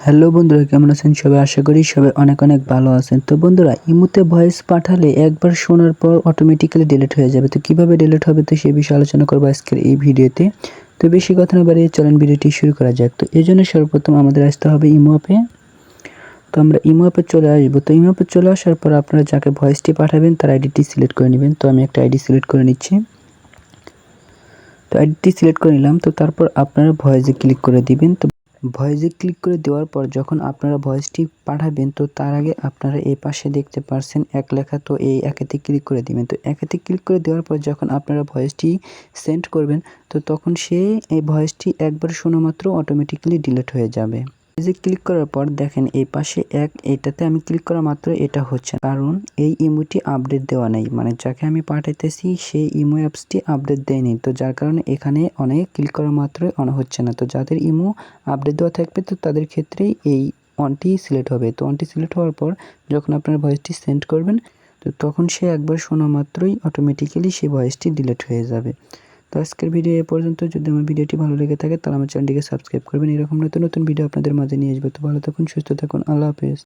Hello বন্ধুরা, কেমন আছেন সবাই? আশা করি সবাই অনেক অনেক ভালো আছেন। তো বন্ধুরা, ইমোতে ভয়েস পাঠালে একবার শোনার পর অটোমেটিক্যালি ডিলিট হয়ে যাবে। তো কিভাবে ডিলিট হবে তো সেই বিষয়ে আলোচনা করব আজকের এই ভিডিওতে। তো বেশি কথা না বাড়িয়ে চলেন ভিডিওটি শুরু করা যাক। তো এজন্য সর্বপ্রথম আমাদের আসতে হবে ইমো অ্যাপে। তো আমরা ইমো অ্যাপে চলে আসবো। তো ইমো অ্যাপে চলে আসার পর আপনারা যাকে ভয়েসটি পাঠাবেন তার আইডিটি সিলেক্ট করে নেবেন। তো আমি একটা আইডি সিলেক্ট করে নিচ্ছি। তো আইডিটি সিলেক্ট করে নিলাম। তো তারপর আপনারা ভয়েসে ক্লিক করে দিবেন। তো ভয়েসে ক্লিক করে দেওয়ার পর যখন আপনারা ভয়েসটি পাঠাবেন তো তার আগে আপনারা এই পাশে দেখতে পারছেন এক লেখা, তো এই একেতে ক্লিক করে দিবেন। তো একেতে ক্লিক করে দেওয়ার পর যখন আপনারা ভয়েসটি সেন্ড করবেন তো তখন এই ভয়েসটি একবার শোনা মাত্র অটোমেটিক্যালি ডিলিট হয়ে যাবে। ভয়েসে ক্লিক করার পর দেখেন এই পাশে এটাতে আমি ক্লিক করা মাত্র এটা হচ্ছে, কারণ এই ইমোটি আপডেট দেওয়া নেই, মানে যাকে আমি পাঠাইতেছি সেই ইমো অ্যাপসটি আপডেট দেয়নি। তো যার কারণে এখানে অনেক ক্লিক করা মাত্রই অন হচ্ছে না। তো যাদের ইমো আপডেট দেওয়া থাকবে তো তাদের ক্ষেত্রেই এই অনটি সিলেক্ট হবে। তো অনটি সিলেক্ট হওয়ার পর যখন আপনারা ভয়েসটি সেন্ড করবেন তো তখন সে একবার শোনা মাত্রই অটোমেটিক্যালি সেই ভয়েসটি ডিলিট হয়ে যাবে। তো আজকের ভিডিও এ পর্যন্ত। যদি আমার ভিডিওটি ভালো লেগে থাকে তাহলে আমার চ্যানেলটিকে সাবস্ক্রাইব করবেন। এরকম নতুন নতুন ভিডিও আপনাদের মাঝে নিয়ে আসবো। তো ভালো থাকুন, সুস্থ থাকুন, আল্লাহ হাফেজ।